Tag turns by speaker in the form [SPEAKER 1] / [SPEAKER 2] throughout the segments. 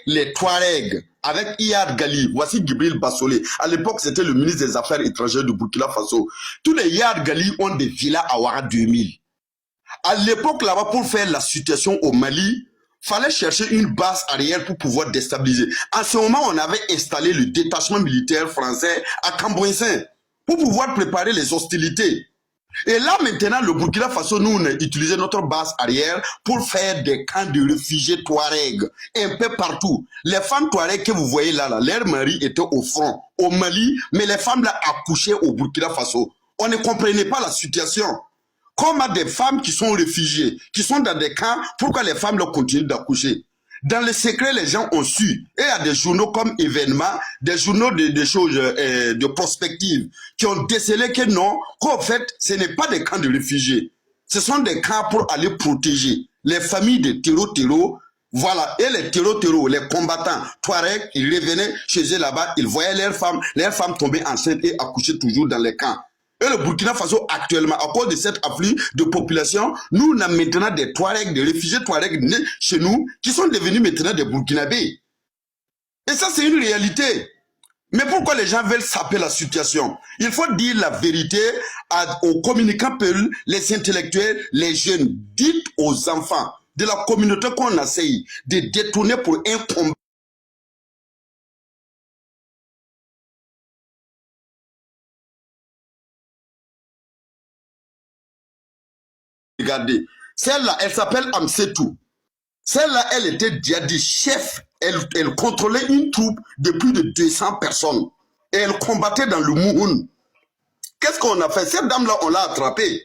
[SPEAKER 1] les Touaregs, avec Iyad Gali, voici Gibril Bassolé. À l'époque, c'était le ministre des Affaires étrangères du Burkina Faso. Tous les Iyad Gali ont des villas à Ouaga 2000. À l'époque, là-bas, pour faire la situation au Mali, fallait chercher une base arrière pour pouvoir déstabiliser. En ce moment, on avait installé le détachement militaire français à Cambouissin pour pouvoir préparer les hostilités. Et là, maintenant, le Burkina Faso, nous, on a utilisé notre base arrière pour faire des camps de réfugiés Touaregs, un peu partout. Les femmes Touaregs que vous voyez là, leurs maris étaient au front, au Mali, mais les femmes là accouchaient au Burkina Faso. On ne comprenait pas la situation. Comme à des femmes qui sont réfugiées, qui sont dans des camps, pourquoi les femmes là continuent d'accoucher? Dans le secret, les gens ont su. Et il y a des journaux comme Événement, des journaux de choses de prospective, qui ont décelé que non, qu'en fait, ce n'est pas des camps de réfugiés. Ce sont des camps pour aller protéger les familles de terreau. Voilà. Et les terreau, les combattants Touareg, ils revenaient chez eux là-bas, ils voyaient leurs femmes tomber enceintes et accoucher toujours dans les camps. Et le Burkina Faso, actuellement, à cause de cet afflux de population, nous, on a maintenant des Touaregs, des réfugiés Touaregs nés chez nous, qui sont devenus maintenant des Burkinabés. Et ça, c'est une réalité. Mais pourquoi les gens veulent saper la situation? Il faut dire la vérité aux communicants peul, les intellectuels, les jeunes. Dites aux enfants de la communauté qu'on essaye de détourner pour un combat. Regardez, celle-là, elle s'appelle Amsetou. Celle-là, elle était djihadiste, chef. Elle contrôlait une troupe de plus de 200 personnes. Et elle combattait dans le Mouhoun. Qu'est-ce qu'on a fait? Cette dame-là, on l'a attrapée.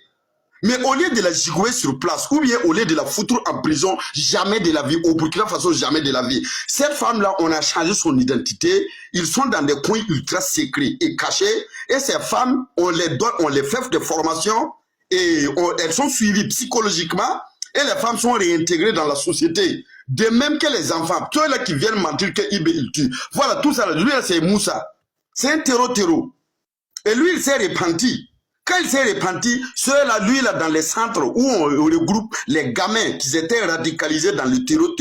[SPEAKER 1] Mais au lieu de la gigouer sur place, ou bien au lieu de la foutre en prison, jamais de la vie, au Burkina Faso, jamais de la vie. Cette femme-là, on a changé son identité. Ils sont dans des coins ultra secrets et cachés. Et ces femmes, on les fait des formations et elles sont suivies psychologiquement. Et les femmes sont réintégrées dans la société. De même que les enfants. Ceux là qui viennent mentir que il tue. Voilà, tout ça. Lui, c'est Moussa. C'est un terreau. Et lui, il s'est repenti. Quand il s'est repenti, ceux-là, lui, là, dans les centres où on regroupe les gamins qui étaient radicalisés dans le terreau,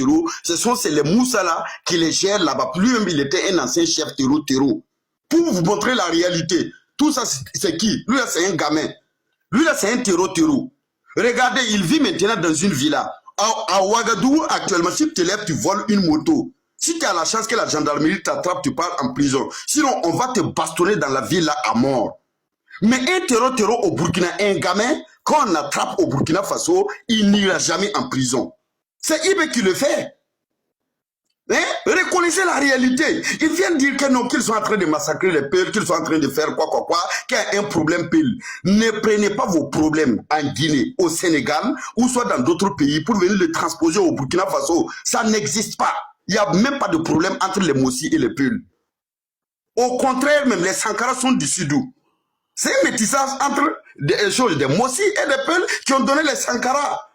[SPEAKER 1] c'est les Moussa là qui les gèrent là-bas. Lui-même, il était un ancien chef terreau. Pour vous montrer la réalité, tout ça, c'est qui? Lui, là, c'est un gamin. Lui, là, c'est un terreau. Regardez, il vit maintenant dans une villa. À Ouagadougou, actuellement, si tu te lèves, tu voles une moto. Si tu as la chance que la gendarmerie t'attrape, tu pars en prison. Sinon, on va te bastonner dans la villa à mort. Mais un terreau au Burkina, un gamin, quand on attrape au Burkina Faso, il n'ira jamais en prison. C'est Ibé qui le fait. Hein? Reconnaissez la réalité. Ils viennent dire que non, qu'ils sont en train de massacrer les peuples, qu'ils sont en train de faire quoi, qu'il y a un problème pile. Ne prenez pas vos problèmes en Guinée, au Sénégal, ou soit dans d'autres pays pour venir les transposer au Burkina Faso. Ça n'existe pas. Il n'y a même pas de problème entre les Mossi et les Peuls. Au contraire, même les Sankara sont du Sudou. C'est un métissage entre des Mossi et des Peuls qui ont donné les Sankara.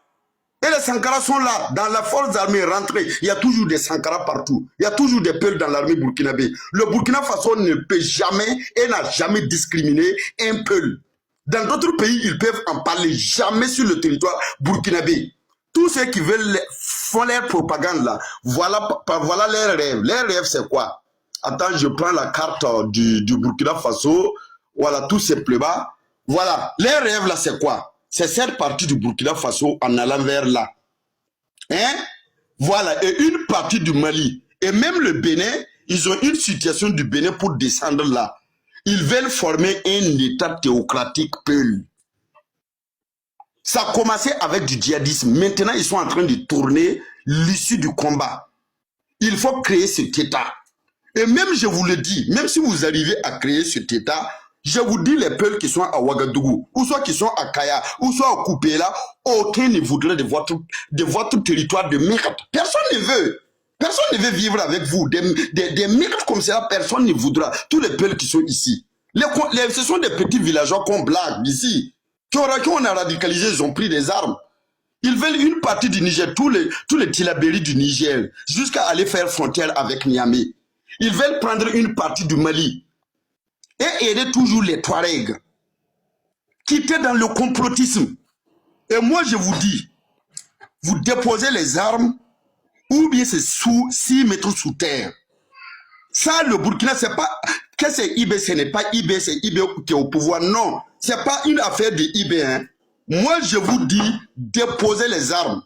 [SPEAKER 1] Et les Sankara sont là, dans la force armée rentrée. Il y a toujours des Sankara partout. Il y a toujours des Peuls dans l'armée burkinabé. Le Burkina Faso ne peut jamais et n'a jamais discriminé un Peul. Dans d'autres pays, ils peuvent en parler jamais sur le territoire burkinabé. Tous ceux qui veulent font leur propagande là. Voilà leurs rêves. Leurs rêves, c'est quoi? Attends, je prends la carte du Burkina Faso. Voilà, tous ces plebas. Voilà, leurs rêves là, c'est quoi? C'est cette partie du Burkina Faso en allant vers là. Hein? Voilà, et une partie du Mali. Et même le Bénin, ils ont une situation du Bénin pour descendre là. Ils veulent former un état théocratique peul. Ça a commencé avec du djihadisme. Maintenant, ils sont en train de tourner l'issue du combat. Il faut créer cet état. Et même, je vous le dis, même si vous arrivez à créer cet état, je vous dis les peuples qui sont à Ouagadougou, ou soit qui sont à Kaya, ou soit à Koupéla, aucun ne voudrait de votre territoire de merde. Personne ne veut. Personne ne veut vivre avec vous. Des merdes comme ça, personne ne voudra. Tous les peuples qui sont ici. Ce sont des petits villageois qu'on blague ici. Qui on a radicalisé, ils ont pris des armes. Ils veulent une partie du Niger, tous les Tilabéri du Niger, jusqu'à aller faire frontière avec Niamey. Ils veulent prendre une partie du Mali et aider toujours les Touaregs qui étaient dans le complotisme. Et moi, je vous dis, vous déposez les armes ou bien c'est sous 6 mètres sous terre. Ça, le Burkina, c'est pas... Qu'est-ce que c'est IB? Ce n'est pas IB, c'est IB qui est au pouvoir. Non, c'est pas une affaire de IB. Hein. Moi, je vous dis, déposez les armes.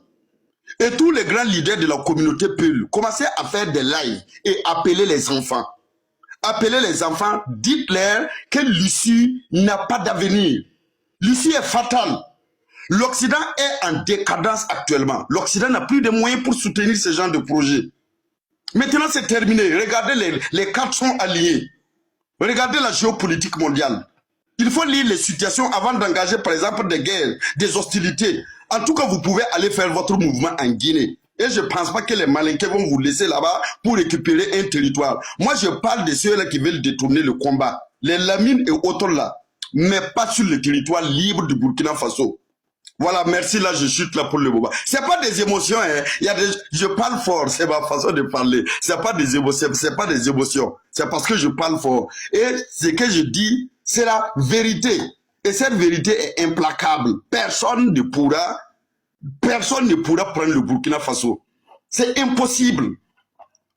[SPEAKER 1] Et tous les grands leaders de la communauté peuvent commencer à faire des lives et appeler les enfants. Appelez les enfants, dites-leur que l'issue n'a pas d'avenir. L'issue est fatale. L'Occident est en décadence actuellement. L'Occident n'a plus de moyens pour soutenir ce genre de projet. Maintenant, c'est terminé. Regardez, les cartes sont alignées. Regardez la géopolitique mondiale. Il faut lire les situations avant d'engager, par exemple, des guerres, des hostilités. En tout cas, vous pouvez aller faire votre mouvement en Guinée. Et je ne pense pas que les Malinqués vont vous laisser là-bas pour récupérer un territoire. Moi, je parle de ceux-là qui veulent détourner le combat. Les Lamines et autres là. Mais pas sur le territoire libre du Burkina Faso. Voilà, merci, là, je chute là pour le moment. C'est pas des émotions, hein. Je parle fort, c'est ma façon de parler. C'est pas des émotions, c'est pas des émotions. C'est parce que je parle fort. Et ce que je dis, c'est la vérité. Et cette vérité est implacable. Personne ne pourra prendre le Burkina Faso. C'est impossible.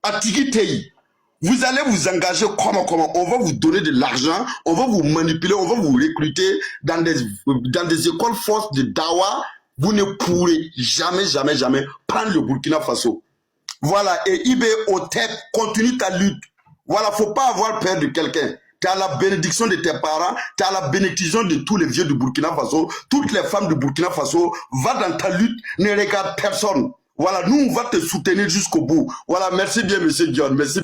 [SPEAKER 1] À Tigitei, vous allez vous engager comment? On va vous donner de l'argent, on va vous manipuler, on va vous recruter dans des écoles forces de Dawa. Vous ne pourrez jamais prendre le Burkina Faso. Voilà, et IB Otep, continue ta lutte. Voilà, faut pas avoir peur de quelqu'un. Tu as la bénédiction de tes parents, tu as la bénédiction de tous les vieux du Burkina Faso, toutes les femmes du Burkina Faso. Va dans ta lutte, ne regarde personne. Voilà, nous, on va te soutenir jusqu'au bout. Voilà, merci bien, monsieur John. Merci.